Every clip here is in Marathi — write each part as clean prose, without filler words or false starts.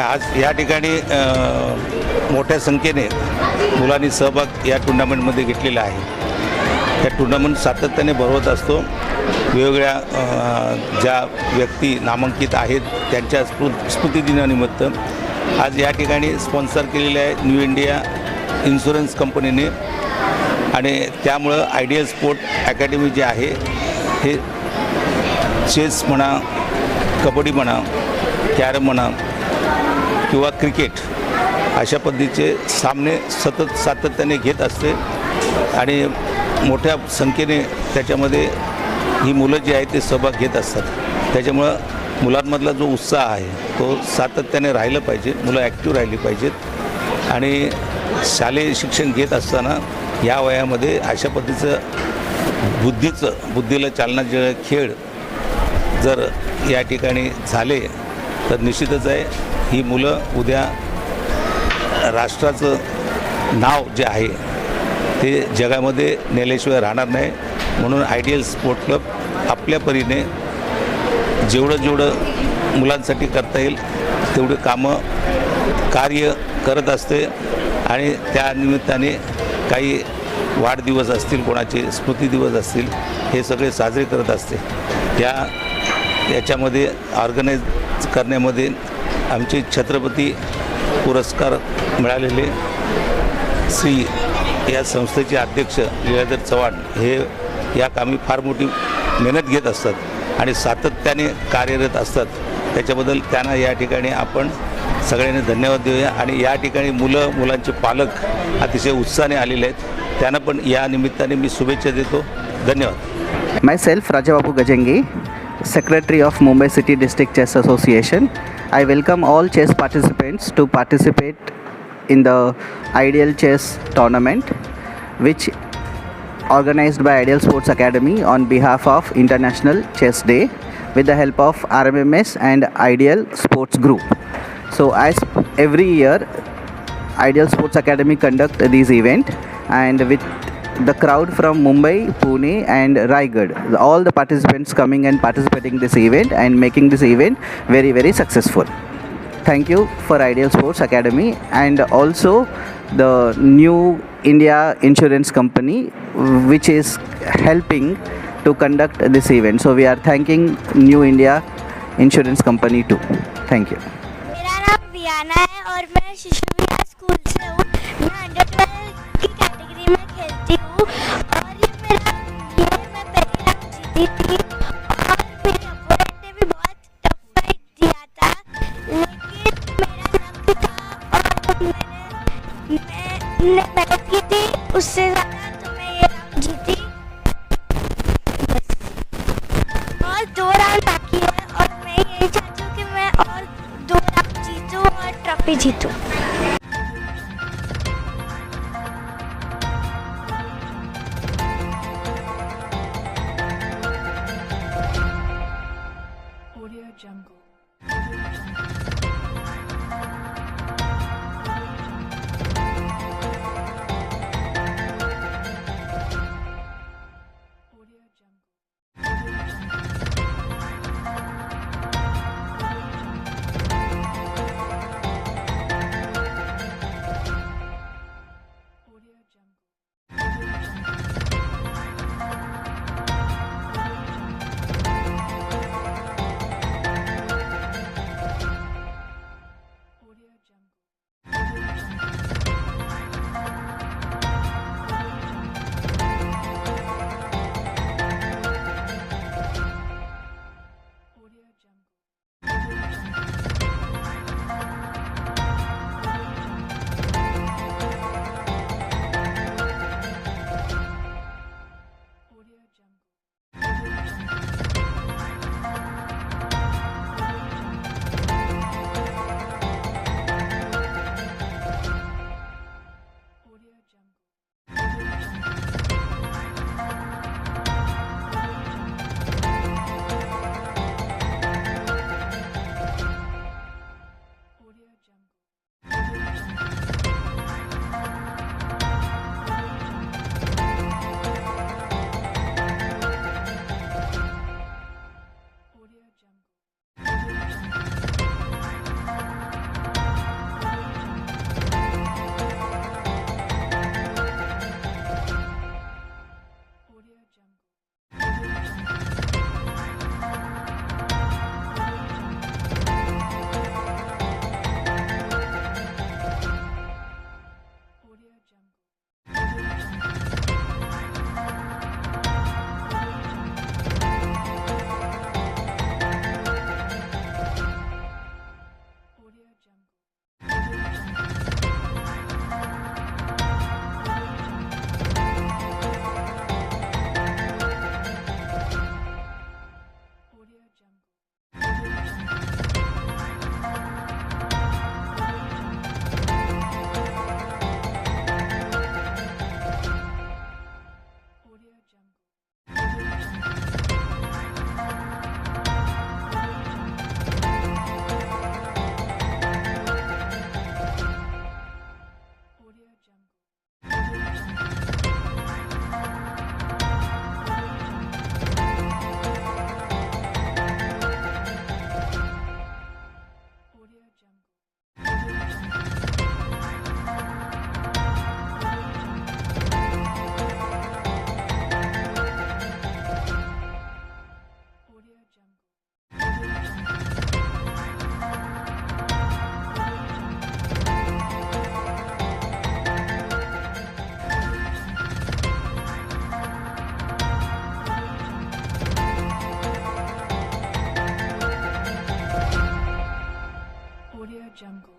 आज या ठिकाणी मोठ्या संख्येने मुलांनी सहभाग या टुर्नामेंटमध्ये घेतलेला आहे। या टुर्नामेंट सातत्याने भरवत असतो। वेगवेगळ्या ज्या व्यक्ती नामांकित आहेत त्यांच्या स्मृतिदिनानिमित्त आज या ठिकाणी स्पॉन्सर केलेले आहे न्यू इंडिया इन्शुरन्स कंपनीने आणि त्यामुळं आयडियल स्पोर्ट अकॅडमी जे आहे हे चेस म्हणा, कबड्डी म्हणा, कॅरम म्हणा किंवा क्रिकेट अशा पद्धतीचे सामने सतत सातत्याने घेत असते आणि मोठ्या संख्येने त्याच्यामध्ये ही मुलं जी आहेत ते सहभाग घेत असतात। त्याच्यामुळं मुलांमधला जो उत्साह आहे तो सातत्याने राहिलं पाहिजे, मुलं ॲक्टिव्ह राहिली पाहिजेत आणि शालेय शिक्षण घेत असताना या वयामध्ये अशा पद्धतीचं बुद्धीला चालना जे खेळ जर या ठिकाणी झाले तर निश्चितच आहे ही मुलं उद्या राष्ट्राचं नाव जे आहे ते जगामध्ये नेल्याशिवाय राहणार नाही। म्हणून आयडियल स्पोर्ट क्लब आपल्या परीने जेवढं मुलांसाठी करता येईल तेवढे कार्य करत असते आणि त्या निमित्ताने काही वाढदिवस असतील, कोणाचे स्मृतिदिवस असतील, हे सगळे साजरे करत असते। याच्यामध्ये ऑर्गनाईज करण्यामध्ये आमचे छत्रपती पुरस्कार मिळालेले श्री या संस्थेचे अध्यक्ष लीलाधर चव्हाण हे या कामी फार मोठी मेहनत घेत असतात आणि सातत्याने कार्यरत असतात। त्याच्याबद्दल त्यांना या ठिकाणी आपण सगळ्यांनी धन्यवाद देऊया आणि या ठिकाणी मुलांचे पालक अतिशय उत्साहाने आलेले आहेत, त्यांना पण या निमित्ताने मी शुभेच्छा देतो। धन्यवाद। Myself Rajababu Gajangi, Secretary of Mumbai City District Chess Association. I welcome all chess participants to participate in the Ideal Chess Tournament, which organized by Ideal Sports Academy on behalf of International Chess Day with the help of RMMS and Ideal Sports Group. So as every year Ideal Sports Academy conduct this event, and with the crowd from Mumbai, Pune and Raigad, all the participants coming and participating this event and making this event very, very successful. Thank you for Ideal Sports Academy and also the New India Insurance Company which is helping to conduct this event. So we are thanking New India Insurance Company too. Thank you. मेरा नाम वियाना है और मैं शिशु विहार स्कूल से हूँ। मैं अंडर 12 की कैटेगरी में खेलती हूँ और मैं पहली राउंड जीती थी और मेरे अपोनेंट ने भी बहुत टफ फाइट दिया था, लेकिन मेरा लक था और मैंने मेहनत की थी उससे ज़्यादा, तो मैं ये राउंड जीती बस। और 2 राउंड बाकी है और मैं यही चाहती हूँ कि मैं और 2 राउंड जीतूँ और trophy जीतूँ। Audio Jungle. Audio Jungle. Audio Jungle. Audio Jungle. Audio Jungle.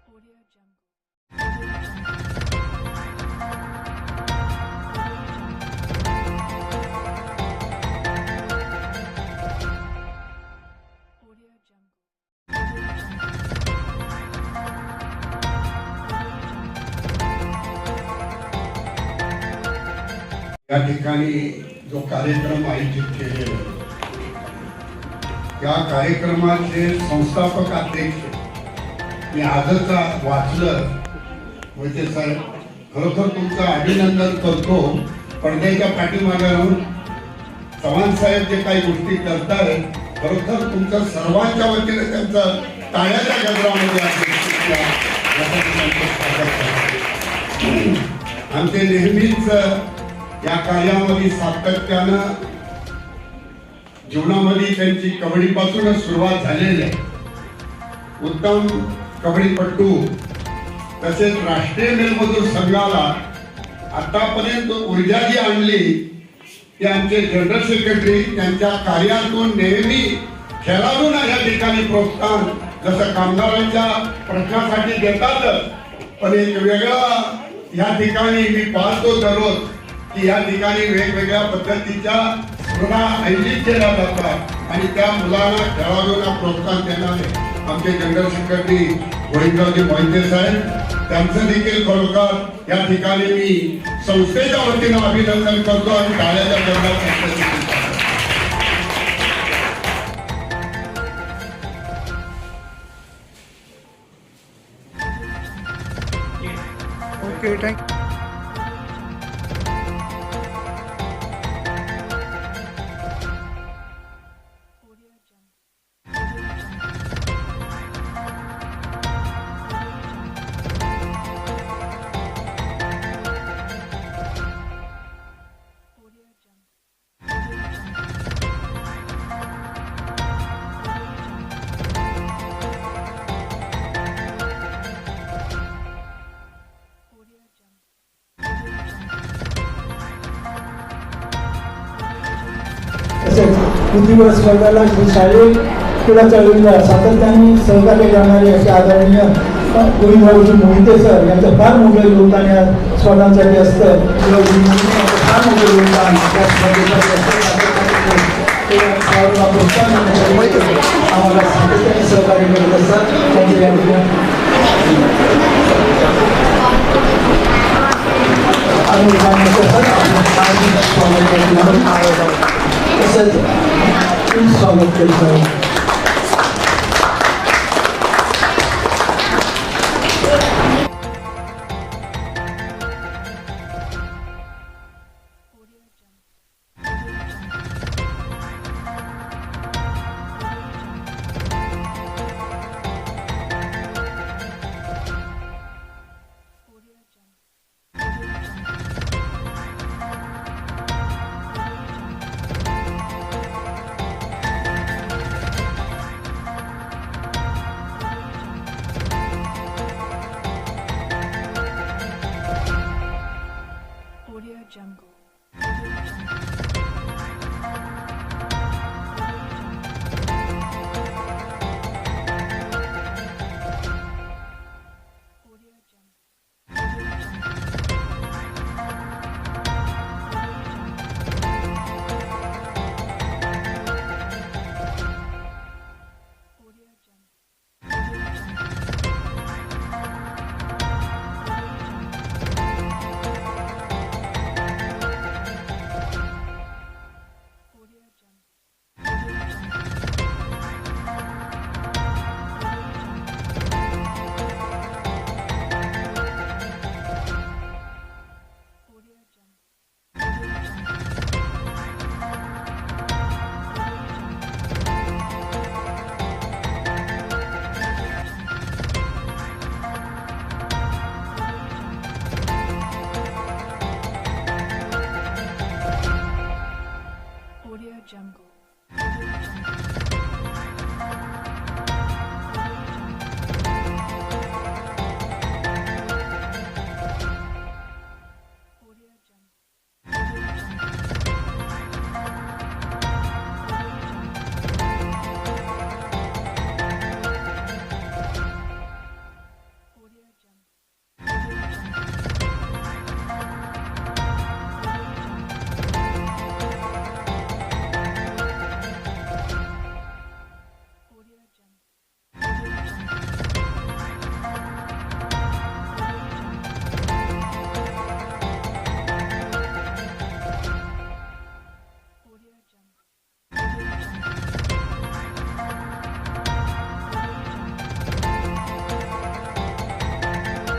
Audio Jungle. Audio Jungle. या ठिकाणी जो कार्यक्रम आयोजित केलेला त्या कार्यक्रमाचे संस्थापक अध्यक्ष मी आजच वाचलं मोहिते साहेब, खरोखर तुमचं अभिनंदन करतो. पडद्याच्या पाठीमागे राहून चव्हाण साहेब जे काही गोष्टी करतायत, खरोखर तुमचं सर्वांच्या वतीने त्यांचं टाळ्याच्या गजरामध्ये आमचे नेहमीच या कार्यामध्ये सातत्यानं जीवनामध्ये त्यांची कबड्डीपासूनच सुरुवात झालेली आहे. उत्तम कबड्डीपटू तसेच राष्ट्रीय मेलमजूर संघाला आतापर्यंत ऊर्जा जी आणली ती आमचे जनरल सेक्रेटरी त्यांच्या कार्यातून नेहमी खेळाडूंना या ठिकाणी प्रोत्साहन जसं कामगारांच्या प्रश्नासाठी देतात, पण एक वेगळा या ठिकाणी मी पाहतो दररोज की या ठिकाणी वेगवेगळ्या पद्धतीच्या स्पर्धा आयोजित केल्या जातात आणि त्या मुलांना खेळाडूंना प्रोत्साहन देणारे आमचे जनरल सेक्रेटरी गोविंदरावजी मोहिते साहेब, त्यांचं देखील खरोखर या ठिकाणी मी संस्थेच्या वतीनं अभिनंदन करतो आणि टाळ्याच्या गजरात okay, thank Audio Jungle. Audio Jungle. Audio Jungle. तसेच पृथ्वीवर स्पर्धाला शारीरिक क्रीडा चळवळीला सातत्याने सहकार्य करणारे असे आदरणीय गोविंदरावजी मोहिते सर यांचं फार मोठं योगदान या स्पर्धांसाठी असतं. फार मोठं योगदान त्या स्पर्धेसाठी असतं. आम्हाला सातत्याने सहकार्य करत असतात. त्यांचे या स्वागत केलं.